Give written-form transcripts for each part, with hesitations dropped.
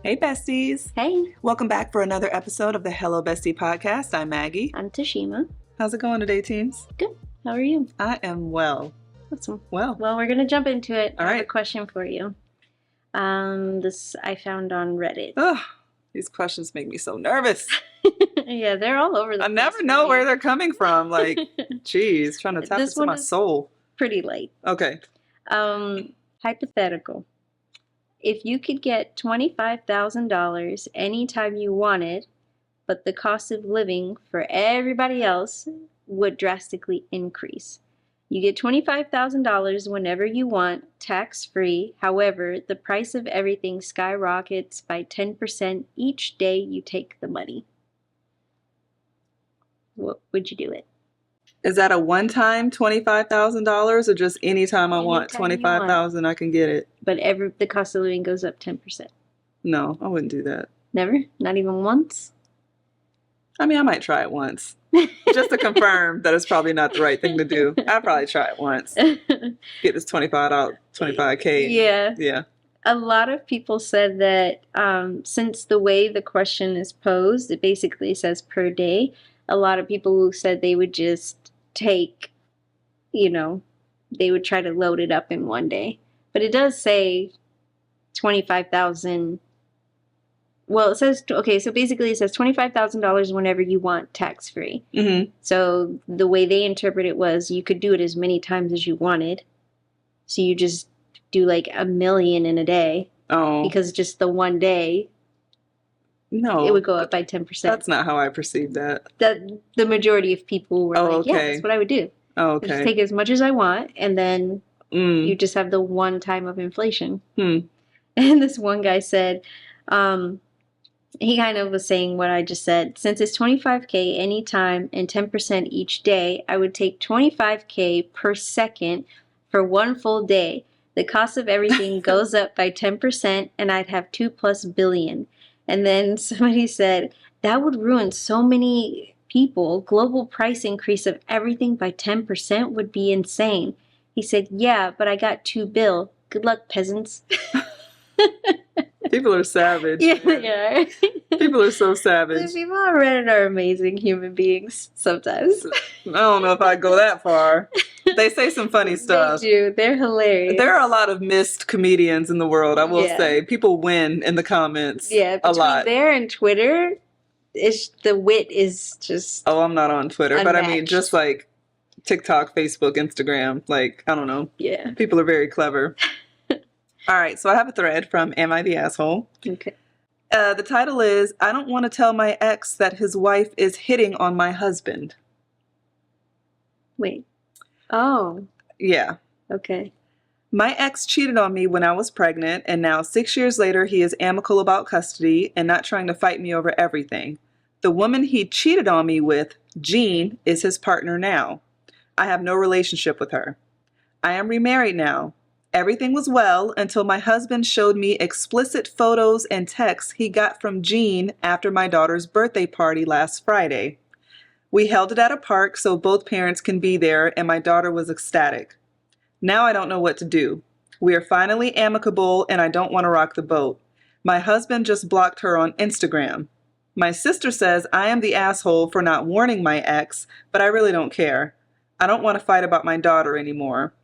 Hey, besties. Hey, Welcome back for another episode of the Hello Bestie podcast. I'm Maggie. I'm Tashima. How's it going today, teens? Good. How are you? I am well. Awesome. Well, we're going to jump into it. All I have right. a question for you. This I found on Reddit. ugh, these questions make me so nervous. Yeah, they're all over the I place. never know for where me. they're coming from. Like, geez, trying to tap This into one my is- soul. Pretty light. Okay. Hypothetical. If you could get $25,000 anytime you wanted, but the cost of living for everybody else would drastically increase. You get $25,000 whenever you want, tax-free. However, the price of everything skyrockets by 10% each day you take the money. What would you do it? Is that a one-time $25,000 or just anytime I want Anytime you $25,000 I can get it? But the cost of living goes up 10%. No, I wouldn't do that. Never? Not even once? I mean, I might try it once. Just to confirm that it's probably not the right thing to do. I'd probably try it once. Get this $25K. Yeah. Yeah. A lot of people said that since the way the question is posed, it basically says per day, a lot of people who said they would just take, they would try to load it up in one day. But it does say 25,000. Well, it says, okay, so basically it says $25,000 whenever you want, tax-free. Mm-hmm. So the way they interpret it was you could do it as many times as you wanted. So you just do like 1 million in a day. Oh. Because just the one day, no, it would go up by 10%. That's not how I perceive that. The majority of people were like, okay. yeah, that's what I would do. Oh, I okay. just take as much as I want, and then you just have the one time of inflation. And this one guy said, he kind of was saying what I just said. Since it's $25K anytime and 10% each day, I would take $25K per second for one full day. The cost of everything goes up by 10%, and I'd have 2+ billion. And then somebody said, that would ruin so many people. Global price increase of everything by 10% would be insane. He said, yeah, but I got 2 bill. Good luck, peasants. People are savage. Yeah, they are. People are so savage. The people on Reddit are amazing human beings sometimes. I don't know if I go that far. They say some funny stuff. They do. They're hilarious. There are a lot of missed comedians in the world, I will say. People win in the comments. Yeah, a lot. Between there and Twitter, the wit is just Oh, I'm not on Twitter, unmatched. But I mean, just like TikTok, Facebook, Instagram, like, I don't know. Yeah. People are very clever. All right, so I have a thread from Am I the Asshole? Okay. The title is, I don't want to tell my ex that his wife is hitting on my husband. Wait. Oh. Yeah. Okay. My ex cheated on me when I was pregnant, and now 6 years later he is amicable about custody and not trying to fight me over everything. The woman he cheated on me with, Jean, is his partner now. I have no relationship with her. I am remarried now. Everything was well until my husband showed me explicit photos and texts he got from Jean after my daughter's birthday party last Friday. We held it at a park so both parents can be there, and my daughter was ecstatic. Now I don't know what to do. We are finally amicable, and I don't want to rock the boat. My husband just blocked her on Instagram. My sister says I am the asshole for not warning my ex, but I really don't care. I don't want to fight about my daughter anymore.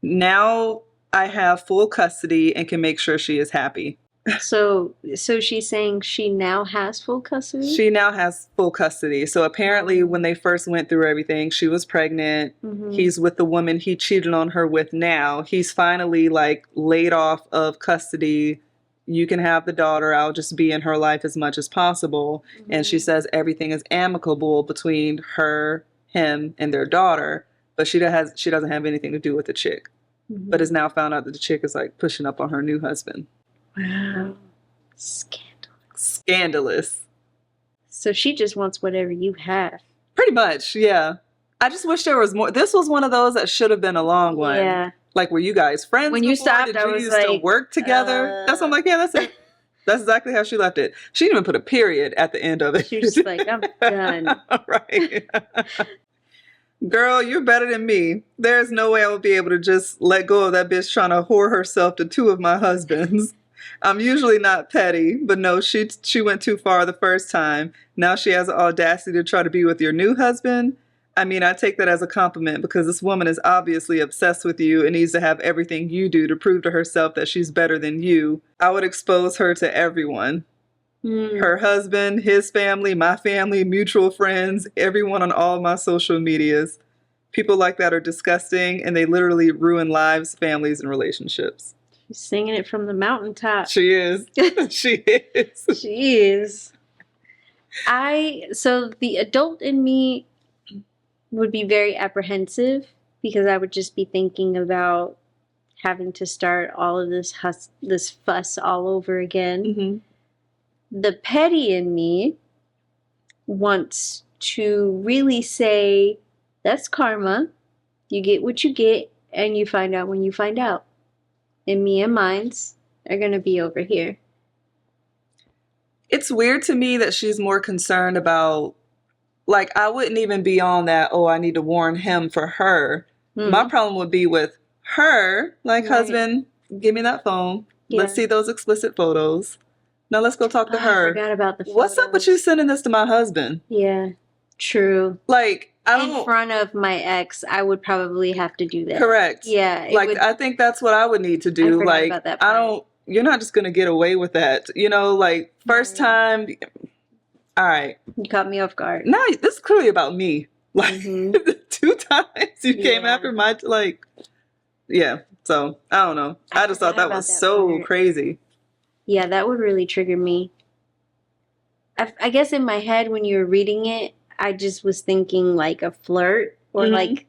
Now I have full custody and can make sure she is happy. So she's saying she now has full custody? She now has full custody. So apparently when they first went through everything, she was pregnant. Mm-hmm. He's with the woman he cheated on her with now. He's finally laid off of custody. You can have the daughter. I'll just be in her life as much as possible. Mm-hmm. And she says everything is amicable between her, him, and their daughter. But she doesn't have anything to do with the chick. Mm-hmm. But has now found out that the chick is pushing up on her new husband. Wow. Scandalous. So she just wants whatever you have. Pretty much, yeah. I just wish there was more. This was one of those that should have been a long one. Yeah. Were you guys friends when you before? stopped, Did I you was used to work together? That's what I'm like, yeah, that's it. That's exactly how she left it. She didn't even put a period at the end of it. She was just like, I'm done. Right. Girl, you're better than me. There's no way I would be able to just let go of that bitch trying to whore herself to 2 of my husbands. I'm usually not petty, but no, she went too far the first time. Now she has the audacity to try to be with your new husband. I mean, I take that as a compliment because this woman is obviously obsessed with you and needs to have everything you do to prove to herself that she's better than you. I would expose her to everyone. Her husband, his family, my family, mutual friends, everyone on all my social medias. People like that are disgusting and they literally ruin lives, families, and relationships. She's singing it from the mountaintop. She is. She is. She is. So the adult in me would be very apprehensive because I would just be thinking about having to start all of this fuss all over again. Mm-hmm. The petty in me wants to really say, that's karma. You get what you get, and you find out when you find out. And me and mines are going to be over here. It's weird to me that she's more concerned about, like, I wouldn't even be on that, oh, I need to warn him for her. Mm-hmm. My problem would be with her, like, right. Husband, give me that phone. Yeah. Let's see those explicit photos. Now let's go talk to her. I forgot about the photos. What's up with you sending this to my husband? Yeah, true. Like, in front of my ex, I would probably have to do that. Correct. Yeah. Like, I think that's what I would need to do. Like, about that part. You're not just going to get away with that. You know, like, first time, all right. You caught me off guard. No, this is clearly about me. Like, 2 times you came after my, like, yeah. So, I don't know. I just thought that was so crazy. Yeah, that would really trigger me. I guess in my head when you were reading it, I just was thinking like a flirt or like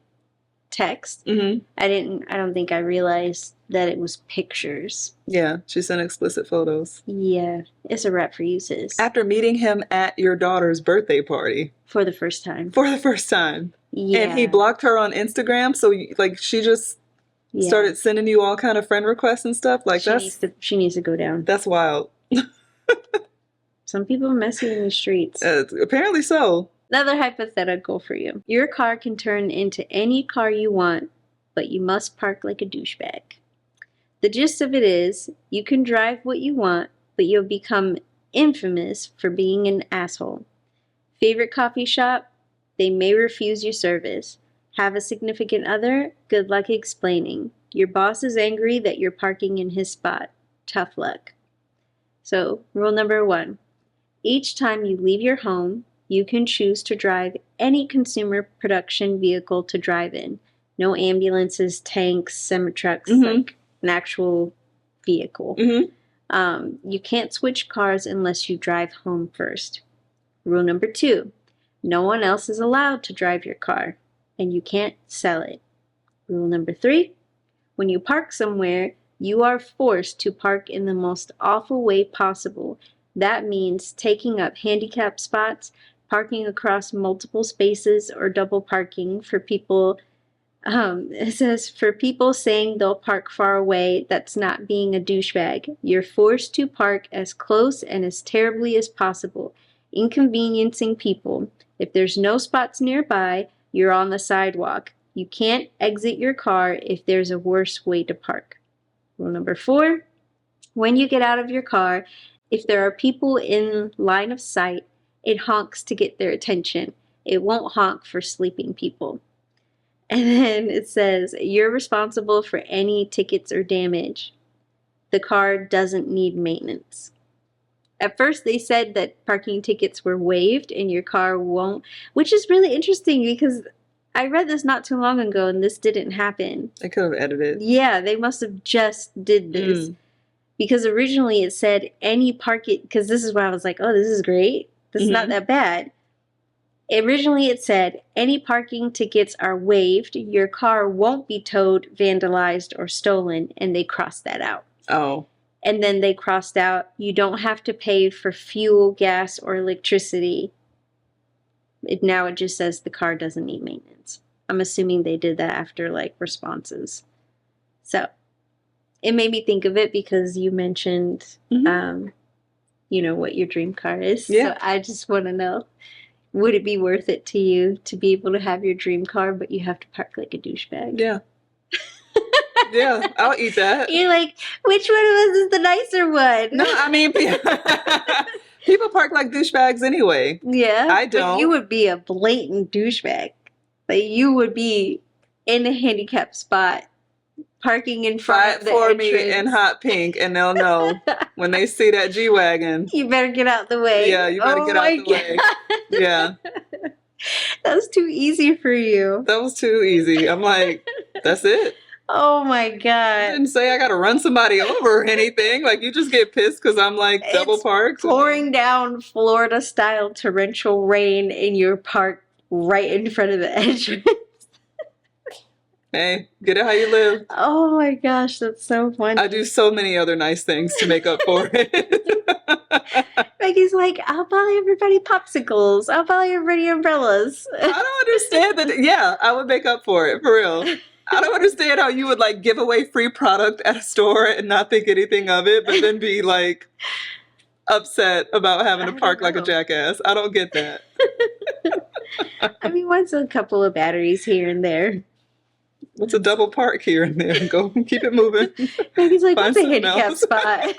text. Mm-hmm. I don't think I realized that it was pictures. Yeah, she sent explicit photos. Yeah, it's a wrap for you, sis. After meeting him at your daughter's birthday party. For the first time. Yeah. And he blocked her on Instagram, so like she just started sending you all kind of friend requests and stuff. Like she needs to go down. That's wild. Some people are messy in the streets. Apparently so. Another hypothetical for you. Your car can turn into any car you want, but you must park like a douchebag. The gist of it is, you can drive what you want, but you'll become infamous for being an asshole. Favorite coffee shop? They may refuse your service. Have a significant other? Good luck explaining. Your boss is angry that you're parking in his spot. Tough luck. So, rule number 1. Each time you leave your home, you can choose to drive any consumer production vehicle to drive in. No ambulances, tanks, semi-trucks, like an actual vehicle. You can't switch cars unless you drive home first. Rule number 2. No one else is allowed to drive your car, and you can't sell it. Rule number 3. When you park somewhere, you are forced to park in the most awful way possible. That means taking up handicapped spots, parking across multiple spaces, or double parking for people. It says, for people saying they'll park far away, that's not being a douchebag. You're forced to park as close and as terribly as possible, inconveniencing people. If there's no spots nearby, you're on the sidewalk. You can't exit your car if there's a worse way to park. Rule number 4, when you get out of your car, if there are people in line of sight, it honks to get their attention. It won't honk for sleeping people. And then it says, you're responsible for any tickets or damage. The car doesn't need maintenance. At first they said that parking tickets were waived and your car won't, which is really interesting because I read this not too long ago and this didn't happen. They could have edited. Yeah, they must have just did this. Because originally it said any parking, because this is where I was like, oh, this is great. This is not that bad. Originally it said any parking tickets are waived. Your car won't be towed, vandalized, or stolen. And they crossed that out. Oh. And then they crossed out, you don't have to pay for fuel, gas, or electricity. Now it just says the car doesn't need maintenance. I'm assuming they did that after like responses. So it made me think of it because you mentioned, you know, what your dream car is. Yeah. So I just want to know, would it be worth it to you to be able to have your dream car, but you have to park like a douchebag? Yeah. Yeah, I'll eat that. You're like, which one of us is the nicer one? No, I mean, people park like douchebags anyway. Yeah. I don't. But you would be a blatant douchebag. Like, you would be in a handicapped spot, parking in front of the for entrance. me in hot pink, and they'll know when they see that G-Wagon. You better get out the way. Yeah, you better get out the way. Yeah. That was too easy for you. That was too easy. I'm like, that's it. Oh my God. I didn't say I got to run somebody over or anything. Like, you just get pissed because I'm like double parked. Pouring down Florida-style torrential rain and you're parked right in front of the entrance. Hey, get it how you live. Oh my gosh, that's so funny. I do so many other nice things to make up for it. Maggie's like, I'll buy everybody popsicles. I'll buy everybody umbrellas. I don't understand that. Yeah, I would make up for it, for real. I don't understand how you would like give away free product at a store and not think anything of it, but then be like upset about having to park like a jackass. I don't get that. I mean, once a couple of batteries here and there. What's a double park here and there? Go keep it moving. Maggie's like, what's a handicap spot?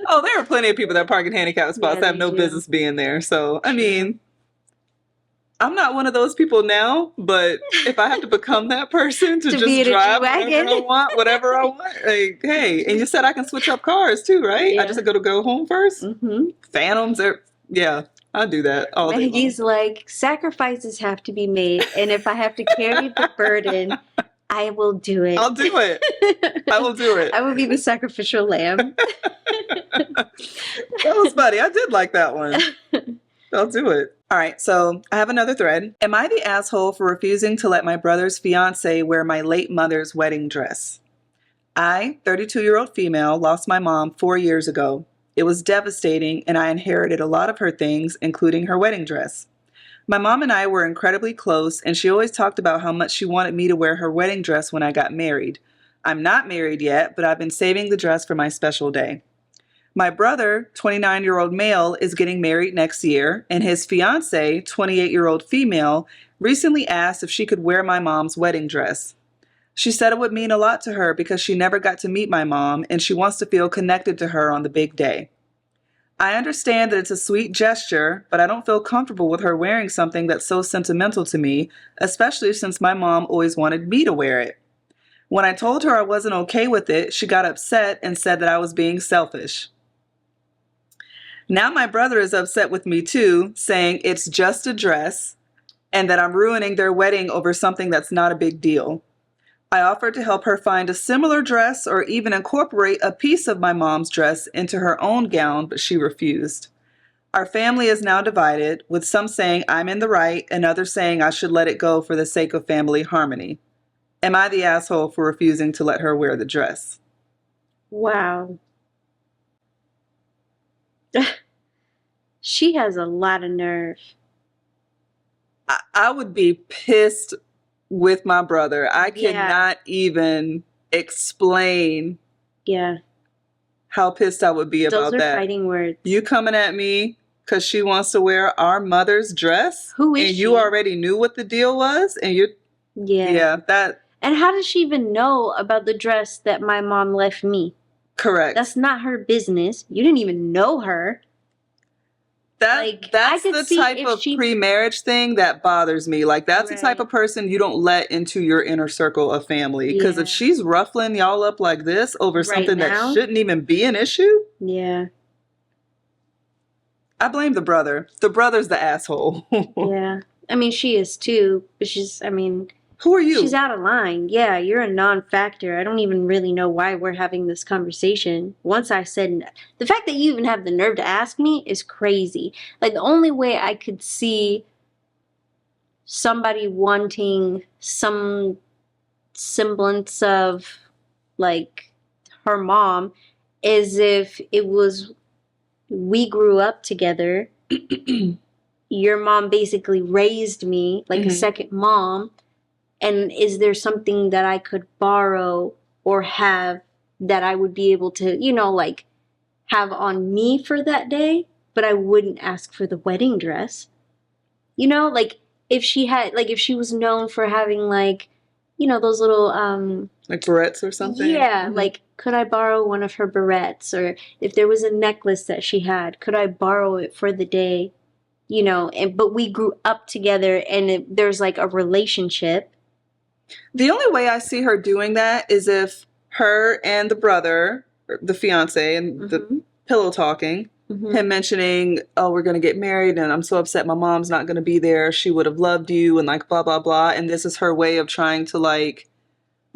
Oh, there are plenty of people that park in handicap spots that have no business being there. So, I mean, I'm not one of those people now, but if I have to become that person to just drive whatever I want, like, hey, and you said I can switch up cars too, right? Yeah. I just got to go home first? Mm-hmm. Phantoms are, yeah, I do that all day long. Maggie's like, sacrifices have to be made, and if I have to carry the burden, I will do it. I'll do it. I will do it. I will be the sacrificial lamb. That was funny. I did like that one. I'll do it. All right, so I have another thread. Am I the asshole for refusing to let my brother's fiancé wear my late mother's wedding dress? I, 32-year-old female, lost my mom 4 years ago. It was devastating, and I inherited a lot of her things, including her wedding dress. My mom and I were incredibly close, and she always talked about how much she wanted me to wear her wedding dress when I got married. I'm not married yet, but I've been saving the dress for my special day. My brother, 29-year-old male, is getting married next year, and his fiancée, 28-year-old female, recently asked if she could wear my mom's wedding dress. She said it would mean a lot to her because she never got to meet my mom, and she wants to feel connected to her on the big day. I understand that it's a sweet gesture, but I don't feel comfortable with her wearing something that's so sentimental to me, especially since my mom always wanted me to wear it. When I told her I wasn't okay with it, she got upset and said that I was being selfish. Now my brother is upset with me too, saying it's just a dress and that I'm ruining their wedding over something that's not a big deal. I offered to help her find a similar dress or even incorporate a piece of my mom's dress into her own gown, but she refused. Our family is now divided, with some saying I'm in the right and others saying I should let it go for the sake of family harmony. Am I the asshole for refusing to let her wear the dress? Wow. She has a lot of nerve. I would be pissed with my brother. I cannot even explain how pissed I would be about that. Those are fighting words. You coming at me because she wants to wear our mother's dress? Who is she? And you already knew what the deal was? And you're... Yeah, that... And how does she even know about the dress that my mom left me? Correct. That's not her business. You didn't even know her. That's the type of pre-marriage thing that bothers me. Like, that's the type of person you don't let into your inner circle of family. Because if she's ruffling y'all up like this over something that shouldn't even be an issue. Yeah. I blame the brother. The brother's the asshole. Yeah. I mean, she is too. But who are you? She's out of line. Yeah, you're a non-factor. I don't even really know why we're having this conversation. Once I said, the fact that you even have the nerve to ask me is crazy. Like, the only way I could see somebody wanting some semblance of, like, her mom is if it was, we grew up together. Your mom basically raised me like a second mom. And is there something that I could borrow or have that I would be able to, like, have on me for that day? But I wouldn't ask for the wedding dress. Like, if she was known for having, like, those little Like barrettes or something? Yeah, like, could I borrow one of her barrettes? Or if there was a necklace that she had, could I borrow it for the day? You know, but we grew up together, and there's like a relationship. The only way I see her doing that is if her and the brother, the fiance, and the pillow talking, him mentioning, oh, we're going to get married and I'm so upset my mom's not going to be there. She would have loved you and like blah, blah, blah. And this is her way of trying to like,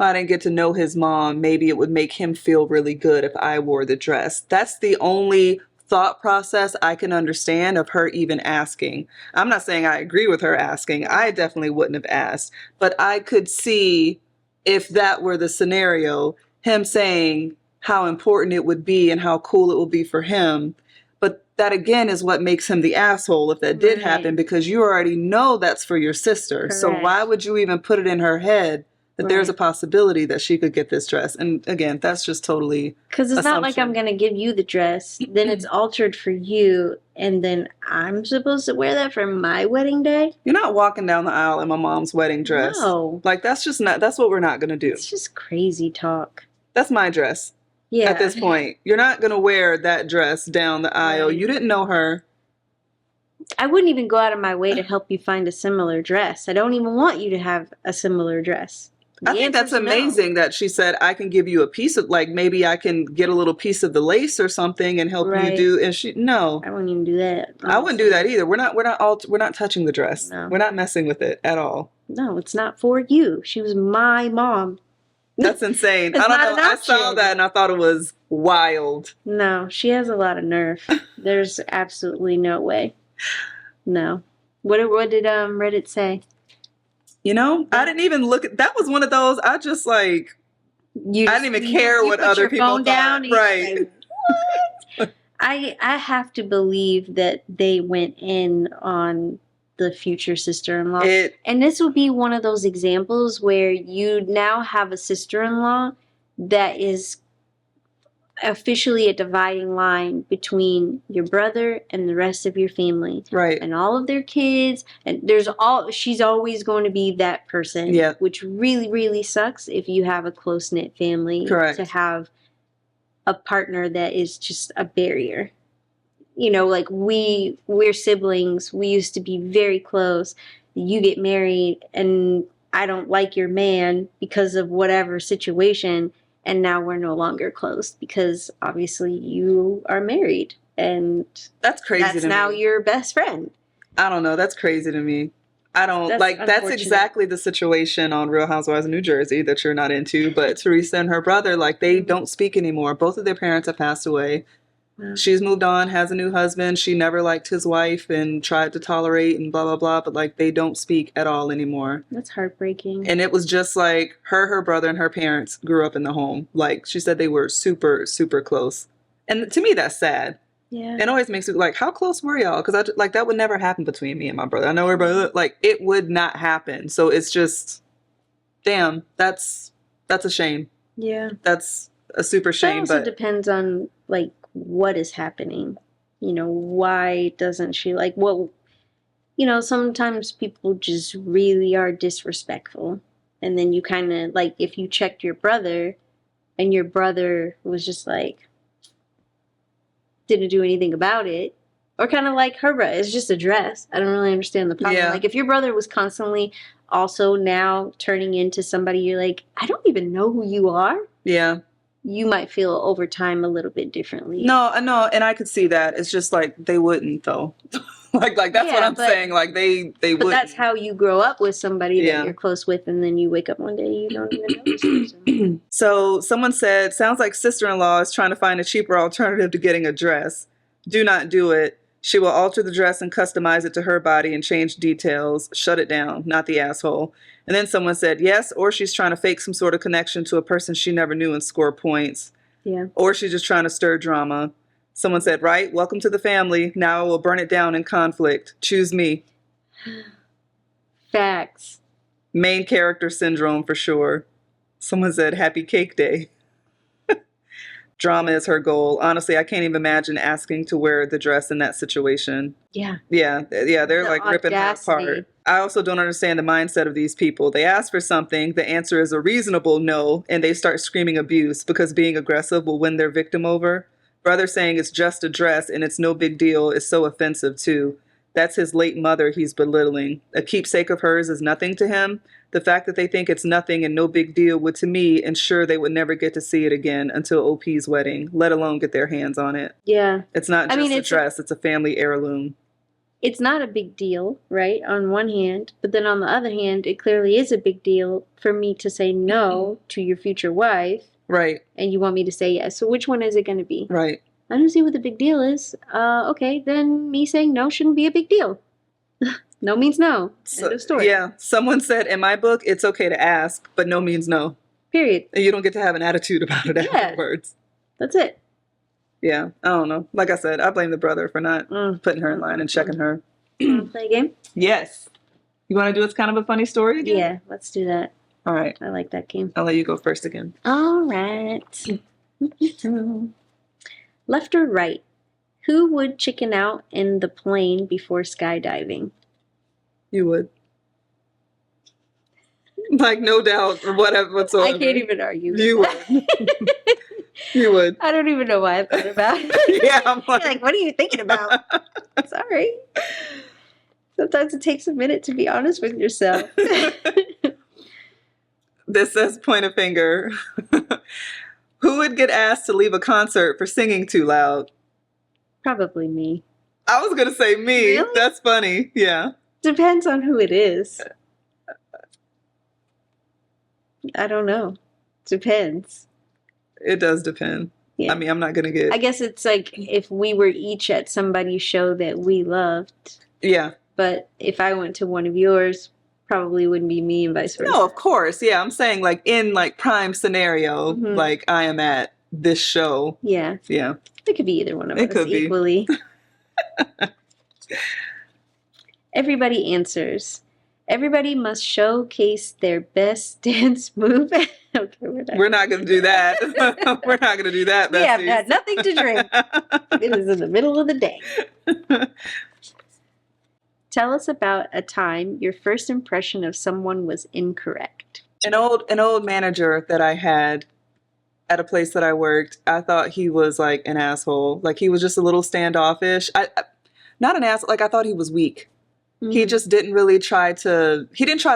I didn't get to know his mom. Maybe it would make him feel really good if I wore the dress. That's the only thought process I can understand of her even asking. I'm not saying I agree with her asking. I definitely wouldn't have asked. But I could see, if that were the scenario, him saying how important it would be and how cool it would be for him. But that again is what makes him the asshole if that did happen, because you already know that's for your sister. Correct. So why would you even put it in her head that there's a possibility that she could get this dress? And again, that's just totally because it's not like I'm going to give you the dress, then it's altered for you, and then I'm supposed to wear that for my wedding day? You're not walking down the aisle in my mom's wedding dress. No. Like, that's just not, that's what we're not going to do. It's just crazy talk. That's my dress. Yeah. At this point, you're not going to wear that dress down the aisle. Right. You didn't know her. I wouldn't even go out of my way to help you find a similar dress. I don't even want you to have a similar dress. I think that's amazing that she said, I can give you a piece of, like, maybe I can get a little piece of the lace or something and help you do. And she, no. I wouldn't even do that. Honestly. I wouldn't do that either. We're not touching the dress. No. We're not messing with it at all. No, it's not for you. She was my mom. That's insane. I don't know. I saw that and I thought it was wild. No, she has a lot of nerve. There's absolutely no way. No. What did Reddit say? You know, I didn't even look at, that was one of those, I just like, I didn't even care what other people thought. Down right. Like, what? I have to believe that they went in on the future sister-in-law. And this would be one of those examples where you now have a sister-in-law that is officially a dividing line between your brother and the rest of your family, right? And all of their kids, and she's always going to be that person, which really, really sucks if you have a close-knit family. Correct. To have a partner that is just a barrier. You know, like we're siblings, we used to be very close. You get married and I don't like your man because of whatever situation. And now we're no longer close because obviously you are married, and that's crazy. That's now your best friend. I don't know. That's crazy to me. I don't like. That's exactly the situation on Real Housewives of New Jersey that you're not into. But Teresa and her brother, like, they don't speak anymore. Both of their parents have passed away. Wow. She's moved on, has a new husband. She never liked his wife and tried to tolerate and blah, blah, blah. But like, they don't speak at all anymore. That's heartbreaking. And it was just like her brother and her parents grew up in the home. Like, she said they were super, super close. And to me, that's sad. Yeah. It always makes me like, how close were y'all? Because that would never happen between me and my brother. I know everybody, like, it would not happen. So it's just, damn, that's a shame. Yeah. That's a super shame. That also depends on, like, what is happening. You know, why doesn't she like, well, you know, sometimes people just really are disrespectful. And then you kind of, like, if you checked your brother and your brother was just like, didn't do anything about it, or kind of like her brother, it's just a dress. I don't really understand the problem. Yeah. Like, if your brother was constantly also now turning into somebody you're like, I don't even know who you are. Yeah. You might feel over time a little bit differently. No, and I could see that. It's just like they wouldn't though. like that's what I'm saying. Like they wouldn't. But that's how you grow up with somebody that you're close with, and then you wake up one day you don't even know this person. So someone said, sounds like sister-in-law is trying to find a cheaper alternative to getting a dress. Do not do it. She will alter the dress and customize it to her body and change details. Shut it down, not the asshole. And then someone said, yes, or she's trying to fake some sort of connection to a person she never knew and score points. Yeah. Or she's just trying to stir drama. Someone said, right, welcome to the family. Now I will burn it down in conflict. Choose me. Facts. Main character syndrome for sure. Someone said, happy cake day. Drama is her goal. Honestly, I can't even imagine asking to wear the dress in that situation. Yeah. Yeah, they're like ripping her audacity. apart. I also don't understand the mindset of these people. They ask for something, the answer is a reasonable no, and they start screaming abuse because being aggressive will win their victim over. Brother saying it's just a dress and it's no big deal is so offensive too. That's his late mother he's belittling. A keepsake of hers is nothing to him. The fact that they think it's nothing and no big deal would, to me, ensure they would never get to see it again until OP's wedding, let alone get their hands on it. Yeah. It's not just a dress, it's a family heirloom. It's not a big deal, right, on one hand, but then on the other hand, it clearly is a big deal for me to say no to your future wife. Right. And you want me to say yes. So which one is it going to be? Right. I don't see what the big deal is. Okay, then me saying no shouldn't be a big deal. No means no. End of story. Yeah. Someone said in my book, it's okay to ask, but no means no. Period. And you don't get to have an attitude about it afterwards. That's it. Yeah. I don't know. Like I said, I blame the brother for not putting her in line and checking her. Want to play a game? Yes. You want to do It's Kind of a Funny Story again? Yeah, let's do that. All right. I like that game. I'll let you go first again. All right. Left or right? Who would chicken out in the plane before skydiving? You would. Like, no doubt, whatsoever. I can't even argue. You would. You would. I don't even know why I thought about it. Yeah, I'm like, what are you thinking about? Sorry. Sometimes it takes a minute to be honest with yourself. This says point a finger. Who would get asked to leave a concert for singing too loud? Probably me. I was going to say me. Really? That's funny. Yeah. Depends on who it is. I don't know. Depends. It does depend. Yeah. I mean, I'm not going to get... I guess it's like if we were each at somebody's show that we loved. Yeah. But if I went to one of yours, probably wouldn't be me and vice versa. No, of course. Yeah, I'm saying like in like prime scenario, like I am at this show. Yeah. Yeah. It could be either one of us could equally. Everybody answers. Everybody must showcase their best dance move. Okay, we're not going to do that. We're not going to do that, Bes-teas. We have had nothing to drink. It is in the middle of the day. Tell us about a time your first impression of someone was incorrect. An old manager that I had at a place that I worked, I thought he was like an asshole. Like he was just a little standoffish. Not an asshole. Like I thought he was weak. He just didn't really try to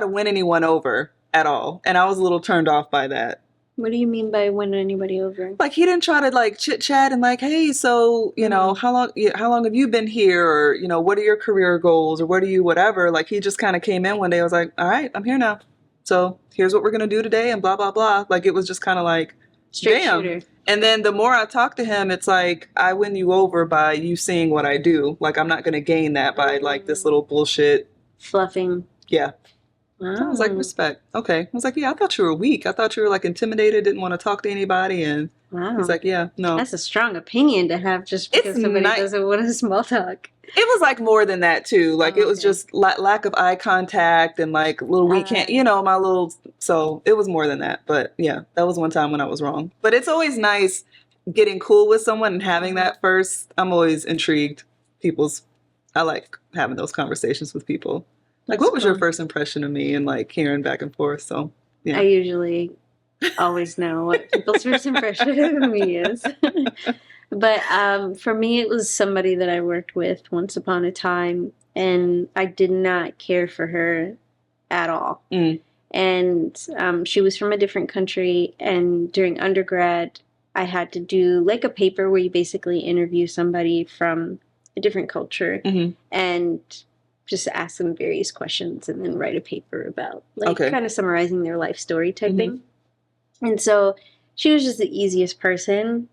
win anyone over at all. And I was a little turned off by that. What do you mean by win anybody over? Like he didn't try to like chit chat and like, hey, so, you know, how long have you been here? Or, you know, what are your career goals or what are you, whatever. Like he just kind of came in one day. I was like, all right, I'm here now. So here's what we're going to do today and blah, blah, blah. Like it was just kind of like, straight shooter. And then the more I talk to him, it's like, I win you over by you seeing what I do. Like, I'm not going to gain that by like this little bullshit. Fluffing. Yeah. Wow. So I was like, respect. Okay. I was like, yeah, I thought you were weak. I thought you were like intimidated, didn't want to talk to anybody. And he's like, yeah, no. That's a strong opinion to have just because somebody doesn't want to small talk. It was like more than that too. Like it was just lack of eye contact and like little weak hand, you know, my little, so it was more than that. But yeah, that was one time when I was wrong. But it's always nice getting cool with someone and having that first. I'm always intrigued. I like having those conversations with people. Like, what was your first impression of me and like hearing back and forth? So yeah. I usually always know what people's first impression of me is. But for me, it was somebody that I worked with once upon a time, and I did not care for her at all. And she was from a different country, and during undergrad, I had to do like a paper where you basically interview somebody from a different culture and just ask them various questions and then write a paper about like kind of summarizing their life story type thing. And so she was just the easiest person.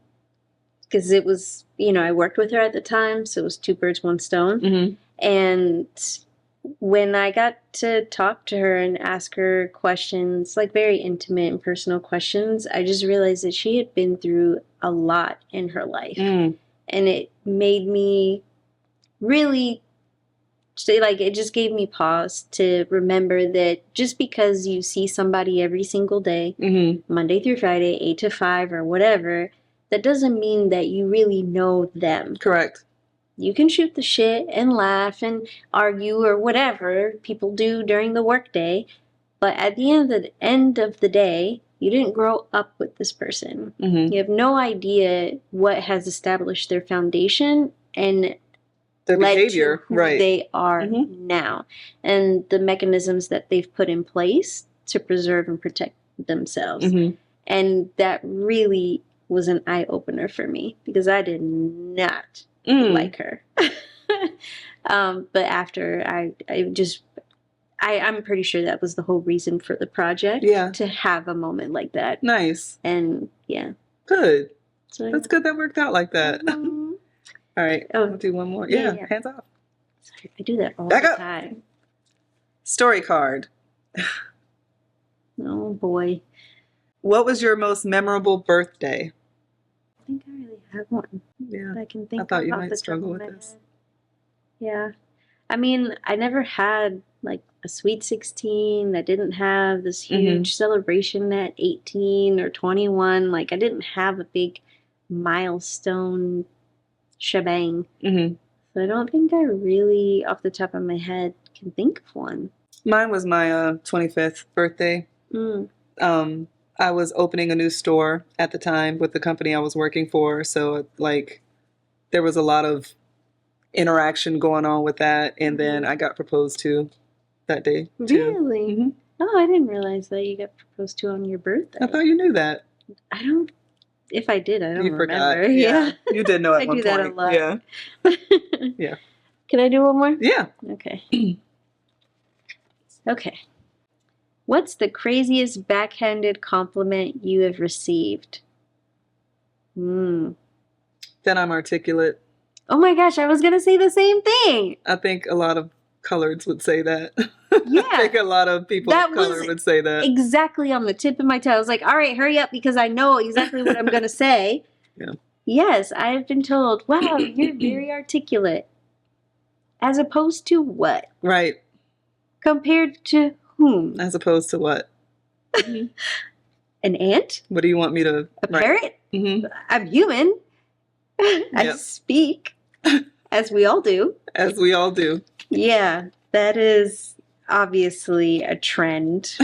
Because it was, you know, I worked with her at the time, so it was 2 birds, 1 stone. And when I got to talk to her and ask her questions, like very intimate and personal questions, I just realized that she had been through a lot in her life. And it made me really say, like, it just gave me pause to remember that just because you see somebody every single day, Monday through Friday, 8 to 5 or whatever, that doesn't mean that you really know them. Correct. You can shoot the shit and laugh and argue or whatever people do during the workday, but at the end of the day, you didn't grow up with this person. You have no idea what has established their foundation and their led behavior, to who right? They are now, and the mechanisms that they've put in place to preserve and protect themselves. And that really was an eye opener for me because I did not like her. But after I'm pretty sure that was the whole reason for the project. Yeah. To have a moment like that. Nice. And yeah. Good. So, that's good that worked out like that. All right. We'll do one more. Yeah. Hands off. Sorry, I do that all Back the up. time. Story card. Oh boy. What was your most memorable birthday? I think I really have one. Yeah. I can think. I thought you off might the struggle top of with my this. head. Yeah. I mean, I never had like a sweet 16. I didn't have this huge celebration at 18 or 21. Like I didn't have a big milestone shebang. So I don't think I really, off the top of my head, can think of one. Mine was my 25th birthday. I was opening a new store at the time with the company I was working for. So like there was a lot of interaction going on with that. And then I got proposed to that day too. Really? Oh, I didn't realize that you got proposed to on your birthday. I thought you knew that. I don't. If I did, I don't You remember. forgot. Yeah. You did know at I one do point. that a lot. Yeah. Yeah. Can I do one more? Yeah. Okay. Okay. What's the craziest backhanded compliment you have received? That I'm articulate. Oh my gosh, I was going to say the same thing. I think a lot of coloreds would say that. Yeah. I think a lot of people of color would say that. Exactly on the tip of my tongue. I was like, all right, hurry up because I know exactly what I'm going to say. Yeah. Yes, I've been told, wow, you're very articulate. As opposed to what? Right. Compared to whom? As opposed to what? An ant? What do you want me to... A parrot? I'm human. I speak, as we all do. As we all do. Yeah, that is obviously a trend,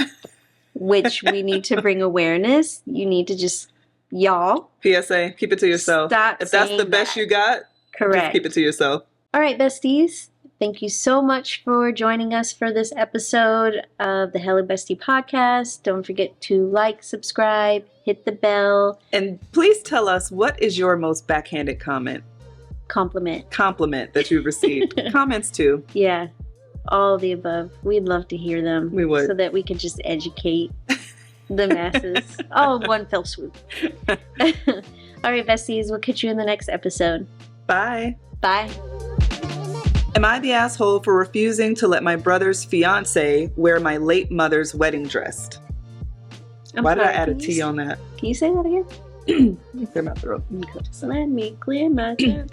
which we need to bring awareness. You need to just, y'all. PSA, keep it to yourself. Stop if that's the best you got, correct. Just keep it to yourself. All right, besties. Thank you so much for joining us for this episode of the Hello Bestie podcast. Don't forget to like, subscribe, hit the bell. And please tell us, what is your most backhanded compliment that you've received? Comments too. Yeah, all of the above. We'd love to hear them. We would. So that we could just educate the masses. All in one fell swoop. All right, besties. We'll catch you in the next episode. Bye. Bye. Am I the asshole for refusing to let my brother's fiancée wear my late mother's wedding dress? Why did I add a T on that? Can you say that again? Let me clear my throat. Let me clear my throat.